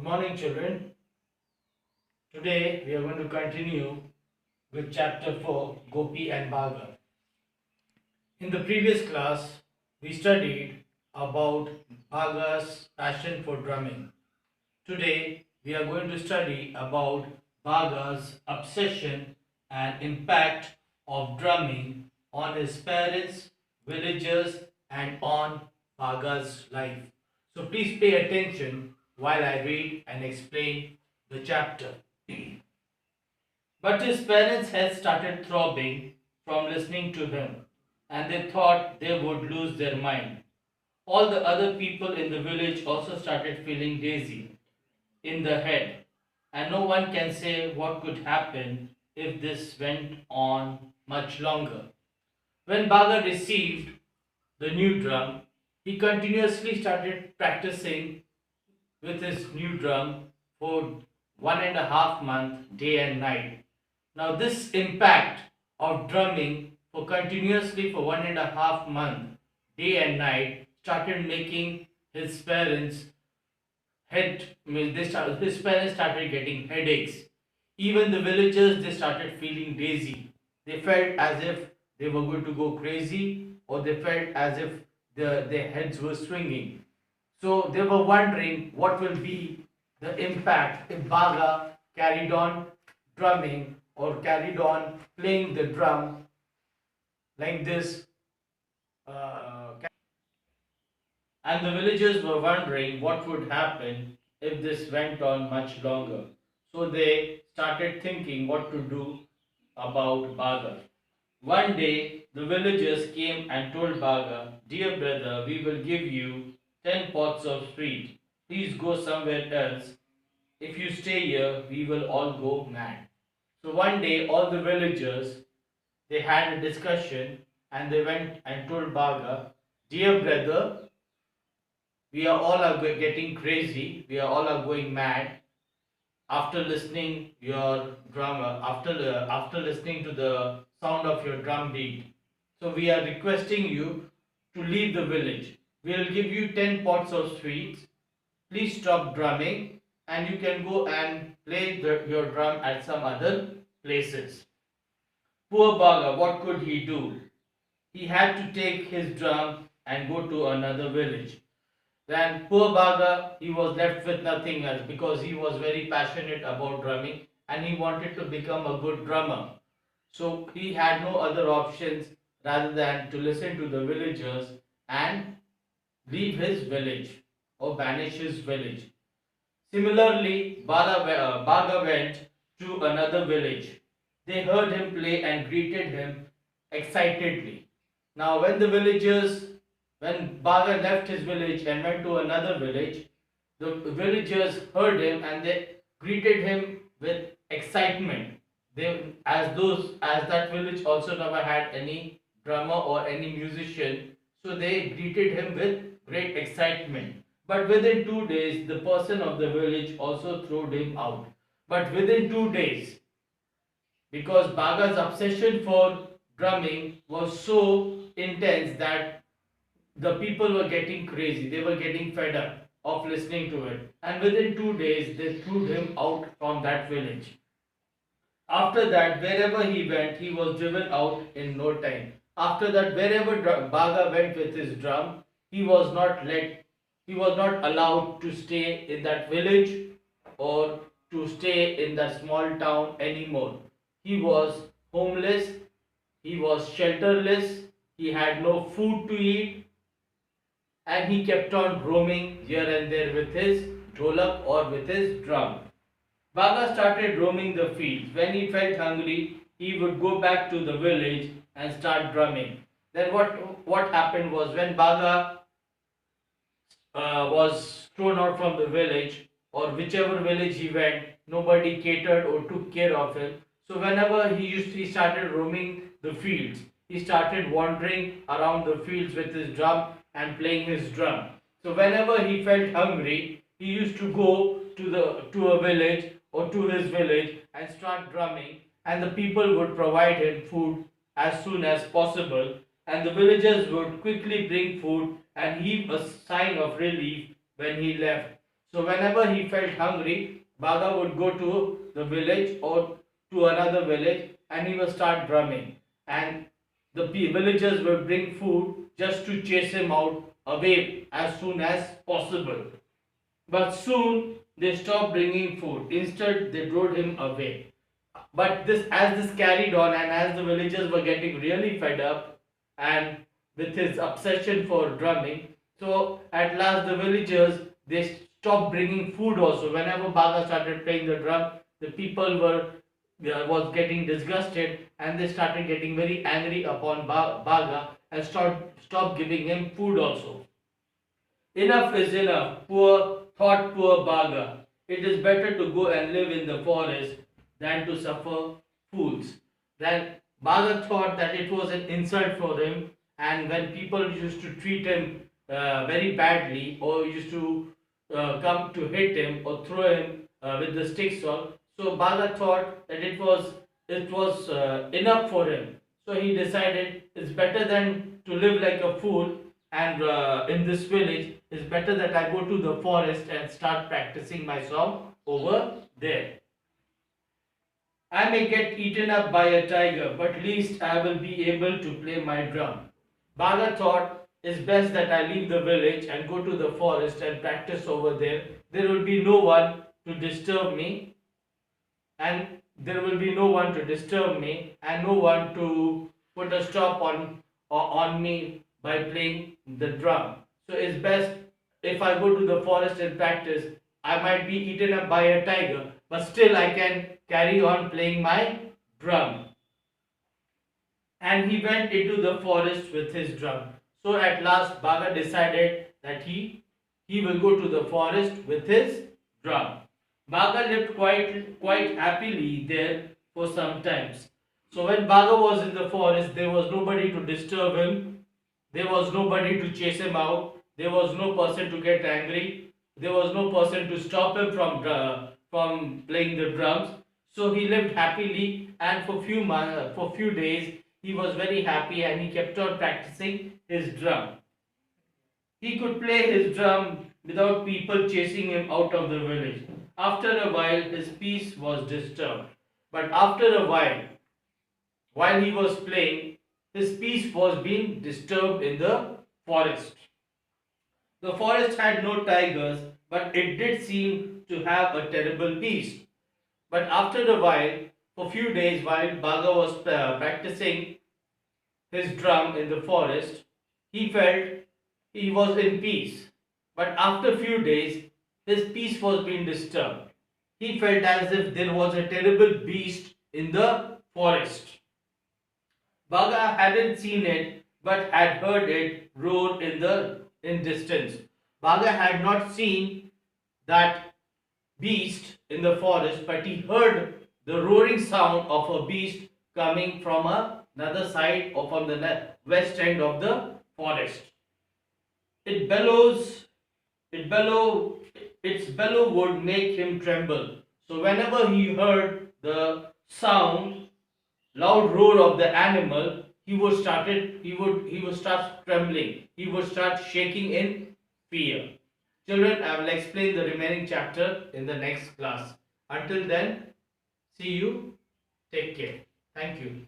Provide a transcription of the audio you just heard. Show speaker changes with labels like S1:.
S1: Good morning, children. Today we are going to continue with chapter 4, Gopi and Bagha. In the previous class, we studied about Bhaga's passion for drumming. Today we are going to study about Bhaga's obsession and impact of drumming on his parents, villagers, and on Bhaga's life. So please pay attention while I read and explain the chapter. But his parents had started throbbing from listening to him, and they thought they would lose their mind. All the other people in the village also started feeling dizzy in the head, and no one can say what could happen if this went on much longer. When Bagha received the new drum, he continuously started practicing with his new drum for 1.5 months, day and night. Now, this impact of drumming for continuously for 1.5 months, day and night, started making his parents his parents started getting headaches. Even the villagers, they started feeling dizzy. They felt as if they were going to go crazy, or they felt as if their heads were swinging. So they were wondering what will be the impact if Bagha carried on drumming or carried on playing the drum like this. And the villagers were wondering what would happen if this went on much longer. So they started thinking what to do about Bagha. One day, the villagers came and told Bagha, "Dear brother, we will give you 10 pots of sweet. Please go somewhere else. If you stay here, we will all go mad." So one day, all the villagers, they had a discussion and they went and told Bagha, "Dear brother, we are all are getting crazy. We are all are going mad after listening your drummer after listening to the sound of your drum beat. So we are requesting you to leave the village. We will give you 10 pots of sweets. Please stop drumming and you can go and play your drum at some other places." Poor Baga, what could he do? He had to take his drum and go to another village. Then poor Baga, he was left with nothing else because he was very passionate about drumming and he wanted to become a good drummer. So he had no other options rather than to listen to the villagers and leave his village or banish his village. Similarly, Baga went to another village. They heard him play and greeted him excitedly. Now, when Baga left his village and went to another village, the villagers heard him and they greeted him with excitement. As that village also never had any drummer or any musician, so they greeted him with great excitement. But within 2 days, the person of the village also threw him out. But within 2 days, because Baga's obsession for drumming was so intense that the people were getting crazy. They were getting fed up of listening to it. And within 2 days, they threw him out from that village. After that, wherever he went, he was driven out in no time. After that, wherever Baga went with his drum, he was not allowed to stay in that village or to stay in that small town anymore. He was homeless, he was shelterless, he had no food to eat, and he kept on roaming here and there with his dholak or with his drum. Baga started roaming the fields. When he felt hungry, he would go back to the village and start drumming. Then what happened was when Baga was thrown out from the village, or whichever village he went, nobody catered or took care of him. So whenever he started roaming the fields. He started wandering around the fields with his drum and playing his drum. So whenever he felt hungry, he used to go to a village or to his village and start drumming, and the people would provide him food as soon as possible, and the villagers would quickly bring food and heave a sign of relief when he left. So whenever he felt hungry, Bagha would go to the village or to another village and he would start drumming. And the villagers would bring food just to chase him out away as soon as possible. But soon they stopped bringing food. Instead, they drove him away. But as this carried on, and as the villagers were getting really fed up, and with his obsession for drumming, so at last the villagers they stopped bringing food also. Whenever Baga started playing the drum, the people were was getting disgusted, and they started getting very angry upon Baga and stopped giving him food also. Enough is enough, poor Baga. It is better to go and live in the forest than to suffer fools. Then Baga thought that it was an insult for him, and when people used to treat him very badly or used to come to hit him or throw him with the sticks on, so Baga thought that it was enough for him. So he decided it's better than to live like a fool and in this village, it's better that I go to the forest and start practicing my song over there. I may get eaten up by a tiger, but at least I will be able to play my drum. Bhagat thought it's best that I leave the village and go to the forest and practice over there. There will be no one to disturb me, and there will be no one to disturb me, and no one to put a stop on me by playing the drum. So it's best if I go to the forest and practice. I might be eaten up by a tiger, but still I can carry on playing my drum. And he went into the forest with his drum. So at last Baga decided that he will go to the forest with his drum. Baga lived quite happily there for some times. So when Baga was in the forest, there was nobody to disturb him. There was nobody to chase him out. There was no person to get angry. There was no person to stop him from playing the drums. So he lived happily, and for few days he was very happy, and he kept on practicing his drum. He could play his drum without people chasing him out of the village. After a while, his peace was disturbed. But after a while he was playing, his peace was being disturbed in the forest. The forest had no tigers, but it did seem to have a terrible beast. But after a while, for few days, while Baga was practicing his drum in the forest, he felt he was in peace. But after few days, his peace was being disturbed. He felt as if there was a terrible beast in the forest. Baga hadn't seen it, but had heard it roar in distance. Baga had not seen that beast in the forest, but he heard the roaring sound of a beast coming from another side or from the west end of the forest. It bellows, it bellow, its bellow would make him tremble. So whenever he heard the sound, loud roar of the animal, he would start trembling. He would start shaking in fear. Children, I will explain the remaining chapter in the next class. Until then, see you. Take care. Thank you.